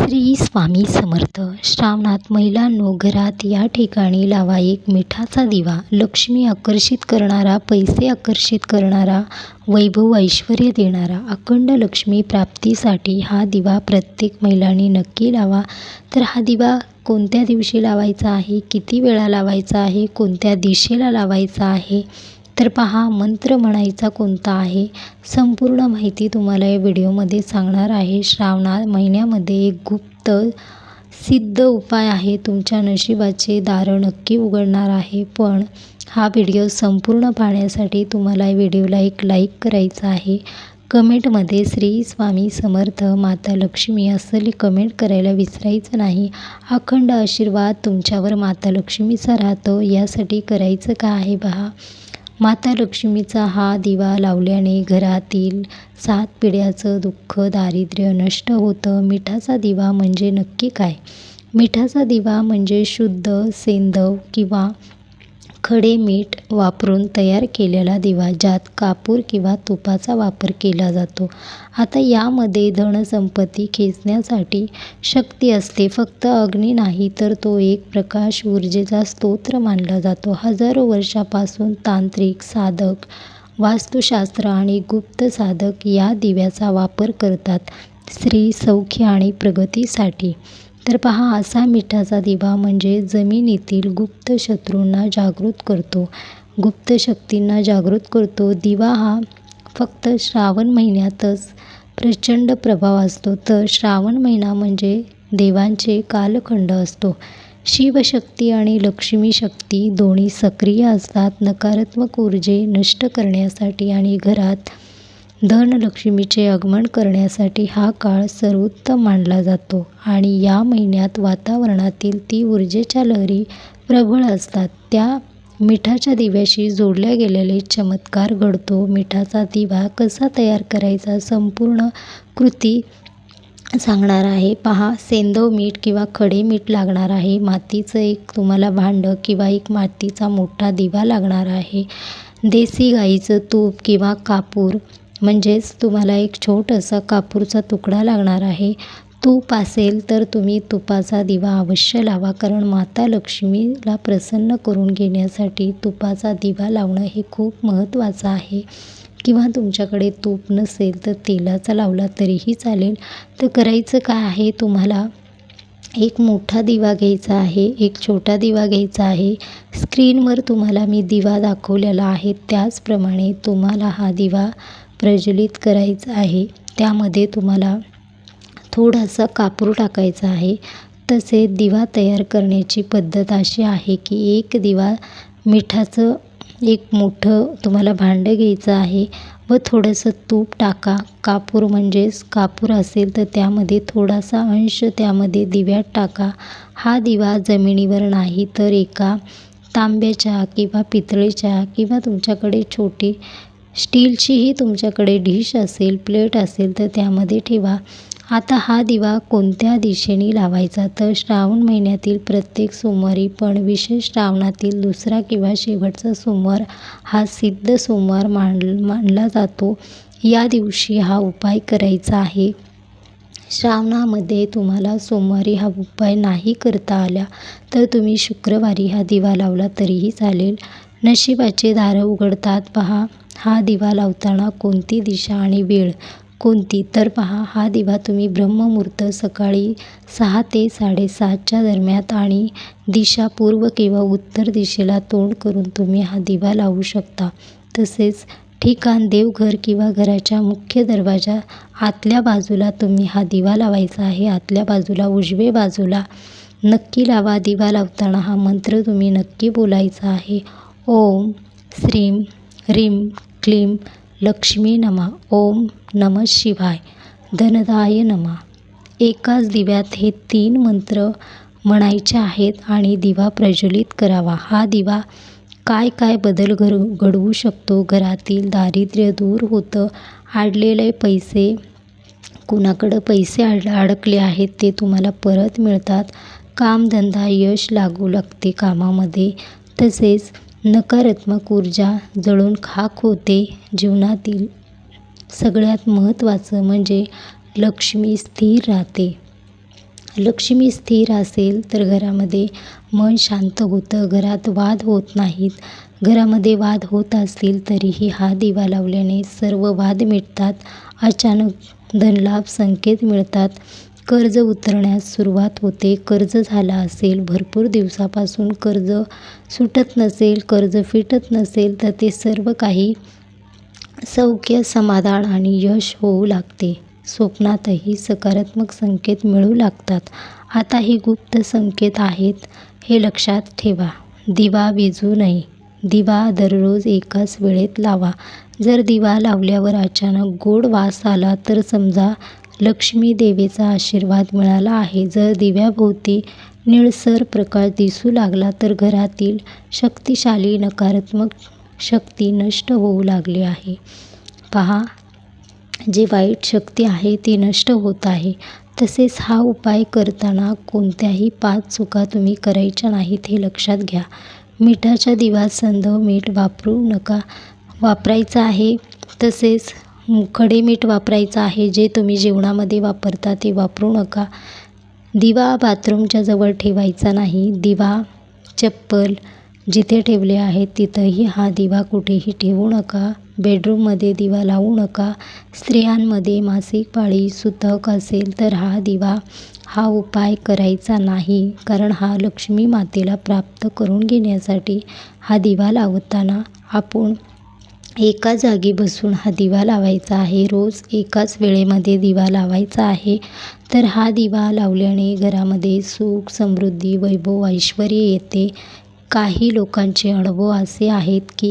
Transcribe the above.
श्री स्वामी समर्थ. श्रावणात महिलांनो, घरात या ठिकाणी लावा एक मिठाचा दिवा. लक्ष्मी आकर्षित करणारा, पैसे आकर्षित करणारा, वैभव ऐश्वर्य देणारा, अखंड लक्ष्मी प्राप्तीसाठी हा दिवा प्रत्येक महिलांनी नक्की लावा. तर हा दिवा कोणत्या दिवशी लावायचा आहे, किती वेळा लावायचा आहे, कोणत्या दिशेला लावायचा आहे, तर पहा मंत्र म्हणायचा कोणता आहे, संपूर्ण माहिती तुम्हाला या व्हिडिओमध्ये सांगणार आहे. श्रावण महिन्यामध्ये एक गुप्त सिद्ध उपाय आहे, तुमच्या नशिबाचे दार नक्की उघडणार आहे. पण हा व्हिडिओ संपूर्ण पाहण्यासाठी तुम्हाला या व्हिडिओला एक लाईक करायचा आहे. कमेंटमध्ये श्री स्वामी समर्थ, माता लक्ष्मी असं कमेंट करायला विसरायचं नाही. अखंड आशीर्वाद तुमच्यावर माता लक्ष्मीचा राहतो. यासाठी करायचं काय आहे पहा. माता लक्ष्मीचा हा दिवा लावल्याने घरातील 7 पिढ्याचं दुःख दारिद्र्य नष्ट होतं. मिठाचा दिवा म्हणजे नक्की काय? मिठाचा दिवा म्हणजे शुद्ध सेंदव किंवा खडे मीठ वापरून तयार केलेला दिवा, ज्यात कापूर किंवा तुपाचा वापर केला जातो. आता यामध्ये धनसंपत्ती खेचण्यासाठी शक्ती असते. फक्त अग्नी नाही, तर तो एक प्रकाश ऊर्जेचा स्रोत मानला जातो. हजारो वर्षापासून तांत्रिक साधक, वास्तुशास्त्र आणि गुप्त साधक या दिव्याचा वापर करतात स्त्री सौख्य आणि प्रगतीसाठी. तर पहा, असा मिठाचा दिवा म्हणजे जमिनीतील गुप्त शत्रूंना जागृत करतो, गुप्त शक्तींना जागृत करतो. दिवा हा फक्त श्रावण महिन्यातच प्रचंड प्रभाव असतो. तर श्रावण महिना म्हणजे देवांचे कालखंड असतो. शिवशक्ती आणि लक्ष्मी शक्ती दोन्ही सक्रिय असतात, नकारात्मक ऊर्जे नष्ट करण्यासाठी आणि घरात धनलक्ष्मीचे आगमन करण्यासाठी हा काळ सर्वोत्तम मानला जातो. आणि या महिन्यात वातावरणातील ती ऊर्जेच्या लहरी प्रबळ असतात, त्या मिठाच्या दिव्याशी जोडल्या गेलेले चमत्कार घडतो. मिठाचा दिवा कसा तयार करायचा, संपूर्ण कृती सांगणार आहे. पहा, सेंदव मीठ किंवा खडे मीठ लागणार आहे. मातीचं एक तुम्हाला भांडं किंवा एक मातीचा मोठा दिवा लागणार आहे. देशी गाईचं तूप किंवा कापूर, म्हणजेच तुम्हाला एक छोटासा कापूरचा तुकडा लागणार आहे. तूप असेल तर तुम्ही तुपाचा दिवा अवश्य लावा, कारण माता लक्ष्मीला प्रसन्न करून घेण्यासाठी तुपाचा दिवा लावणं हे खूप महत्त्वाचं आहे. किंवा तुमच्याकडे तूप नसेल तर तेलाचा लावला तरीही चालेल. तर करायचं काय आहे, तुम्हाला एक मोठा दिवा घ्यायचा आहे, एक छोटा दिवा घ्यायचा आहे. स्क्रीनवर तुम्हाला मी दिवा दाखवलेला आहे, त्याचप्रमाणे तुम्हाला हा दिवा प्रज्वलित करायचा आहे. त्यामध्ये तुम्हाला थोडासा कापूर टाकायचा आहे. तसेच दिवा तयार करण्याची पद्धत अशी आहे की एक दिवा मिठाचं एक मोठं तुम्हाला भांडं घ्यायचं आहे व थोडंसं तूप टाका. कापूर म्हणजेच कापूर असेल तर त्यामध्ये थोडासा अंश त्यामध्ये दिव्यात टाका. हा दिवा जमिनीवर नाही तर एका तांब्याच्या किंवा पितळेच्या किंवा तुमच्याकडे छोटी स्टीलचीही तुमच्याकडे डिश असेल, प्लेट असेल तर त्यामध्ये ठेवा. आता हा दिवा कोणत्या दिशेने लावायचा, तर श्रावण महिन्यातील प्रत्येक सोमवारी, पण विशेष श्रावणातील दुसरा किंवा शेवटचा सोमवार हा सिद्ध सोमवार मानला जातो. या दिवशी हा उपाय करायचा आहे. श्रावणामध्ये तुम्हाला सोमवारी हा उपाय नाही करता आला तर तुम्ही शुक्रवारी हा दिवा लावला तरीही चालेल. नशिबाचे दारं उघडतात. पहा, हा दिवा लावताना कोणती दिशा आणि वेळ कोणती, तर पहा, हा दिवा तुम्ही ब्रह्ममुहूर्त सकाळी 6 ते 7:30च्या दरम्यान आणि दिशा पूर्व किंवा उत्तर दिशेला तोंड करून तुम्ही हा दिवा लावू शकता. तसेच ठिकाण देवघर किंवा घराच्या मुख्य दरवाजा आतल्या बाजूला तुम्ही हा दिवा लावायचा आहे. आतल्या बाजूला उजवे बाजूला नक्की लावा. दिवा लावताना हा मंत्र तुम्ही नक्की बोलायचा आहे. ओम श्रीं ह्रीं क्लीं लक्ष्मी नमः. ओम नमः शिवाय, धनदाय नमः. एकाच दिव्यात हे 3 मंत्र म्हणायचे आहेत आणि दिवा प्रज्वलित करावा. हा दिवा काय काय बदल घडवू शकतो. घरातील दारिद्र्य दूर होतं, अडलेले पैसे, कुणाकडं पैसे अडकले आहेत ते तुम्हाला परत मिळतात. कामधंदा यश लागू लागते कामामध्ये. तसेच नकारात्मक ऊर्जा जळून खाक होते. जीवनातील सगळ्यात महत्त्वाचं म्हणजे लक्ष्मी स्थिर राहते. लक्ष्मी स्थिर असेल तर घरामध्ये मन शांत होतं, घरात वाद होत नाहीत. घरामध्ये वाद होत असतील तरीही हा दिवा लावल्याने सर्व वाद मिटतात. अचानक धनलाभ संकेत मिळतात. कर्ज उतरण्यास सुरुवात होते. कर्ज झालं असेल, भरपूर दिवसापासून कर्ज सुटत नसेल, कर्ज फिटत नसेल तर ते सर्व काही सौख्य, समाधान आणि यश होऊ लागते. स्वप्नातही सकारात्मक संकेत मिळू लागतात. आता हे गुप्त संकेत आहेत हे लक्षात ठेवा. दिवा विझू नये. दिवा दररोज एकाच वेळेत लावा. जर दिवा लावल्यावर अचानक गोड वास आला तर समजा लक्ष्मी देवीचा आशीर्वाद मिळाला आहे. जर दिव्याभोवती निळसर प्रकाश दिसू लागला तर घरातील शक्तिशाली नकारात्मक शक्ती नष्ट होऊ लागली आहे. पहा, जी वाईट शक्ती आहे ती नष्ट होत आहे. तसेच हा उपाय करताना कोणत्याही 5 चुका तुम्ही करायच्या नाहीत हे लक्षात घ्या. मिठाच्या दिव्यात सैंधव मीठ वापरू नका, वापरायचं आहे. तसेच खडे मीठ वापरायचं आहे. जे तुम्ही जेवणामध्ये वापरता ते वापरू नका. दिवा बाथरूमच्या जवळ ठेवायचा नाही. दिवा, चप्पल जिथे ठेवले आहेत तिथंही हा दिवा कुठेही ठेवू नका. बेडरूममध्ये दिवा लावू नका. स्त्रियांमध्ये मासिक पाळी, सुतक असेल तर हा उपाय करायचा नाही. कारण हा लक्ष्मी मातेला प्राप्त करून घेण्यासाठी हा दिवा लावताना आपण एका जागी बसून हा दिवा लावायचा आहे. रोज एकाच वेळेमध्ये दिवा लावायचा आहे. तर हा दिवा लावल्याने घरामध्ये सुख, समृद्धी, वैभव, ऐश्वर्य येते. काही लोकांचे अनुभव असे आहेत की